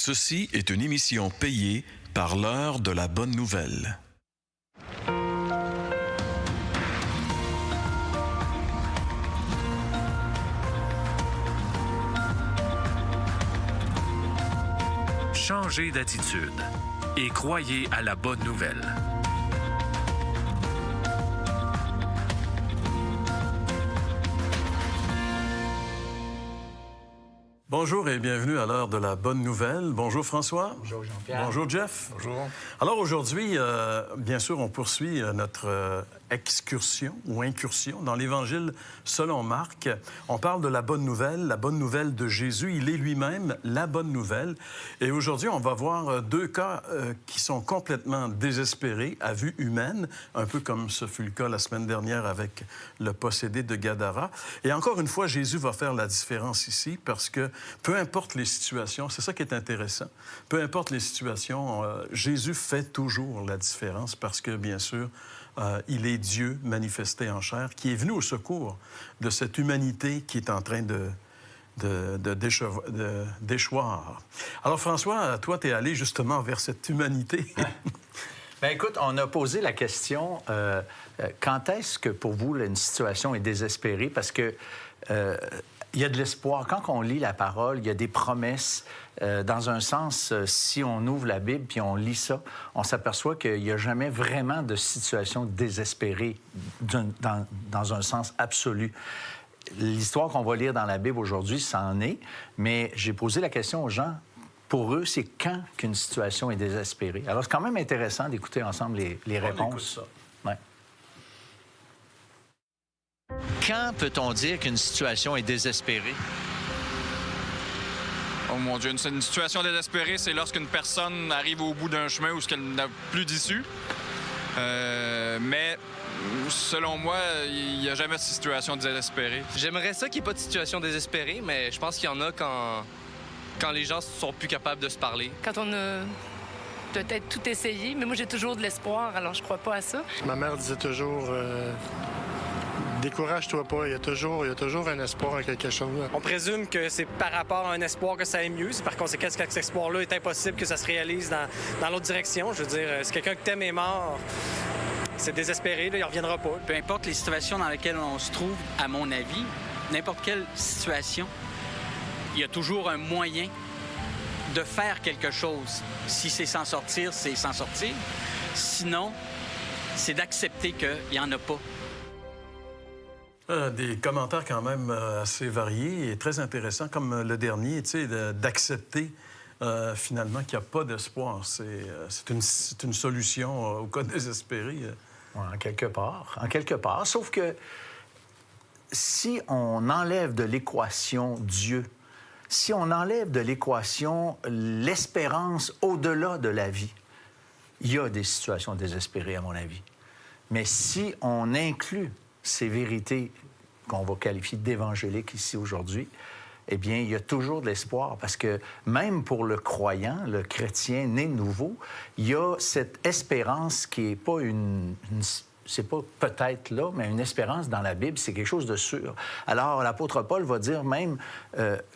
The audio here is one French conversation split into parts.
Ceci est une émission payée par l'heure de la bonne nouvelle. Changez d'attitude et croyez à la bonne nouvelle. Bonjour et bienvenue à l'heure de la bonne nouvelle. Bonjour François. Bonjour Jean-Pierre. Bonjour Jeff. Bonjour. Alors aujourd'hui, bien sûr, on poursuit notre excursion ou incursion dans l'Évangile selon Marc. On parle de la bonne nouvelle de Jésus. Il est lui-même la bonne nouvelle. Et aujourd'hui, on va voir deux cas qui sont complètement désespérés à vue humaine, un peu comme ce fut le cas la semaine dernière avec le possédé de Gadara. Et encore une fois, Jésus va faire la différence ici parce que peu importe les situations, c'est ça qui est intéressant, peu importe les situations, Jésus fait toujours la différence parce que, bien sûr, il est Dieu manifesté en chair, qui est venu au secours de cette humanité qui est en train de déchoir. Alors, François, toi, tu es allé justement vers cette humanité. Bien, écoute, on a posé la question, quand est-ce que pour vous, là, une situation est désespérée? Parce que il y a de l'espoir. Quand on lit la parole, il y a des promesses. Dans un sens, si on ouvre la Bible puis on lit ça, on s'aperçoit qu'il n'y a jamais vraiment de situation désespérée dans un sens absolu. L'histoire qu'on va lire dans la Bible aujourd'hui, ça en est, mais j'ai posé la question aux gens. Pour eux, c'est quand qu'une situation est désespérée? Alors, c'est quand même intéressant d'écouter ensemble les réponses. Ouais. Quand peut-on dire qu'une situation est désespérée? Oh mon Dieu, une situation désespérée, c'est lorsqu'une personne arrive au bout d'un chemin où elle n'a plus d'issue. Mais selon moi, il n'y a jamais de situation désespérée. J'aimerais ça qu'il n'y ait pas de situation désespérée, mais je pense qu'il y en a quand les gens sont plus capables de se parler. Quand on a peut-être tout essayé, mais moi j'ai toujours de l'espoir, alors je crois pas à ça. Ma mère disait toujours décourage-toi pas, il y a toujours un espoir en quelque chose. On présume que c'est par rapport à un espoir que ça aille mieux. C'est par conséquent que cet espoir-là est impossible que ça se réalise dans l'autre direction. Je veux dire, si quelqu'un que t'aimes est mort, c'est désespéré, là, il reviendra pas. Peu importe les situations dans lesquelles on se trouve, à mon avis, n'importe quelle situation, il y a toujours un moyen de faire quelque chose. Si c'est s'en sortir, c'est s'en sortir. Sinon, c'est d'accepter qu'il n'y en a pas. Des commentaires quand même assez variés et très intéressants, comme le dernier, tu sais, d'accepter finalement qu'il n'y a pas d'espoir. C'est une solution au cas désespéré. En quelque part. Sauf que si on enlève de l'équation Dieu, si on enlève de l'équation l'espérance au-delà de la vie, il y a des situations désespérées, à mon avis. Mais si on inclut ces vérités qu'on va qualifier d'évangéliques ici aujourd'hui, eh bien, il y a toujours de l'espoir parce que même pour le croyant, le chrétien né nouveau, il y a cette espérance qui n'est pas c'est pas peut-être là, mais une espérance dans la Bible, c'est quelque chose de sûr. Alors, l'apôtre Paul va dire même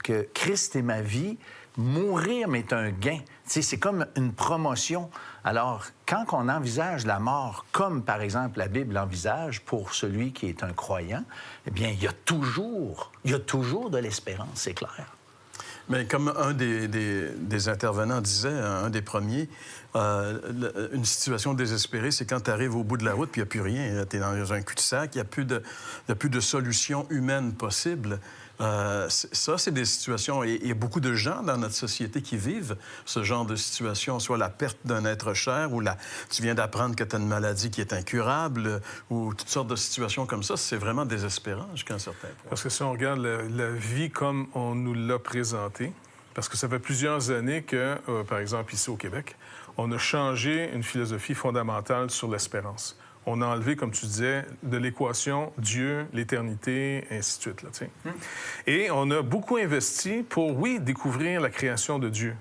que Christ est ma vie, mourir m'est un gain. T'sais, c'est comme une promotion. Alors, quand on envisage la mort, comme par exemple la Bible l'envisage pour celui qui est un croyant, eh bien, il y a toujours de l'espérance, c'est clair. Mais comme un des intervenants disait, un des premiers, une situation désespérée, c'est quand tu arrives au bout de la route puis il n'y a plus rien. Tu es dans un cul-de-sac, il n'y a plus de solution humaine possible. Ça, c'est des situations... Et il y a beaucoup de gens dans notre société qui vivent ce genre de situation, soit la perte d'un être cher ou tu viens d'apprendre que tu as une maladie qui est incurable ou toutes sortes de situations comme ça. C'est vraiment désespérant jusqu'à un certain point. Parce que si on regarde la vie comme on nous l'a présentée, parce que ça fait plusieurs années que, par exemple, ici au Québec, on a changé une philosophie fondamentale sur l'espérance. On a enlevé, comme tu disais, de l'équation Dieu, l'éternité, ainsi de suite. Là, Et on a beaucoup investi pour, oui, découvrir la création de Dieu.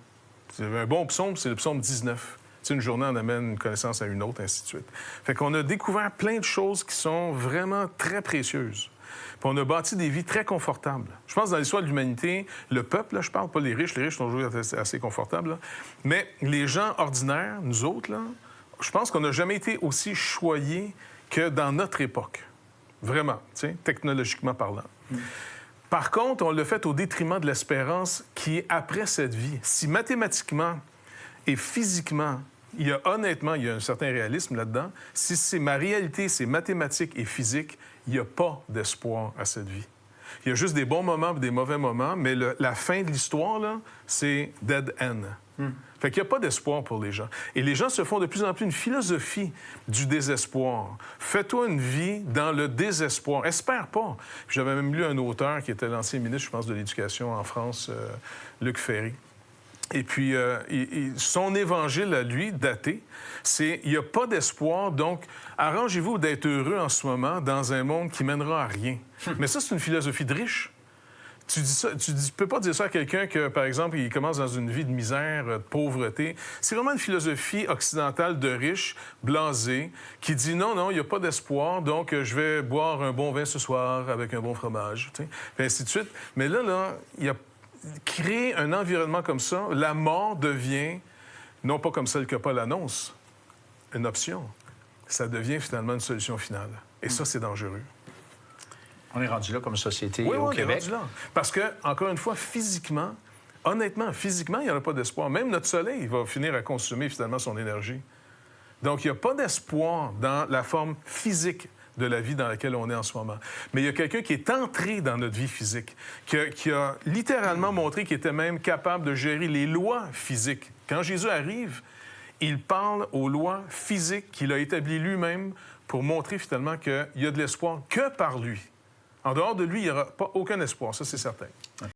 C'est un bon psaume, c'est le psaume 19. Une journée en amène une connaissance à une autre, ainsi de suite. Fait qu'on a découvert plein de choses qui sont vraiment très précieuses. Puis on a bâti des vies très confortables. Je pense que dans l'histoire de l'humanité, le peuple, là, je parle pas les riches sont toujours assez confortables, là. Mais les gens ordinaires, nous autres, là, je pense qu'on n'a jamais été aussi choyés que dans notre époque. Vraiment, tu sais, technologiquement parlant. Par contre, on l'a fait au détriment de l'espérance qui est après cette vie. Si mathématiquement et physiquement, honnêtement, il y a un certain réalisme là-dedans, si c'est ma réalité, c'est mathématique et physique, il n'y a pas d'espoir à cette vie. Il y a juste des bons moments et des mauvais moments, mais la fin de l'histoire, là, c'est dead end. Fait qu'il n'y a pas d'espoir pour les gens. Et les gens se font de plus en plus une philosophie du désespoir. Fais-toi une vie dans le désespoir. Espère pas. Puis j'avais même lu un auteur qui était l'ancien ministre, je pense, de l'Éducation en France, Luc Ferry. Et puis, son évangile à lui, daté, c'est « Il n'y a pas d'espoir, donc arrangez-vous d'être heureux en ce moment dans un monde qui mènera à rien. » Mais ça, c'est une philosophie de riche. Tu peux pas dire ça à quelqu'un que, par exemple, il commence dans une vie de misère, de pauvreté. C'est vraiment une philosophie occidentale de riche, blasé, qui dit non, il n'y a pas d'espoir, donc je vais boire un bon vin ce soir avec un bon fromage, tu sais, et ainsi de suite. Mais là, il y a créer un environnement comme ça, la mort devient, non pas comme celle que Paul annonce, une option. Ça devient finalement une solution finale. Et ça, c'est dangereux. On est rendu là comme société oui, au on Québec. est rendu là. Parce que, encore une fois, physiquement, honnêtement, il n'y en a pas d'espoir. Même notre soleil va finir à consommer finalement son énergie. Donc, il n'y a pas d'espoir dans la forme physique de la vie dans laquelle on est en ce moment. Mais il y a quelqu'un qui est entré dans notre vie physique, qui a littéralement montré qu'il était même capable de gérer les lois physiques. Quand Jésus arrive, il parle aux lois physiques qu'il a établies lui-même pour montrer finalement qu'il y a de l'espoir que par lui. En dehors de lui, il n'y aura pas aucun espoir, ça c'est certain.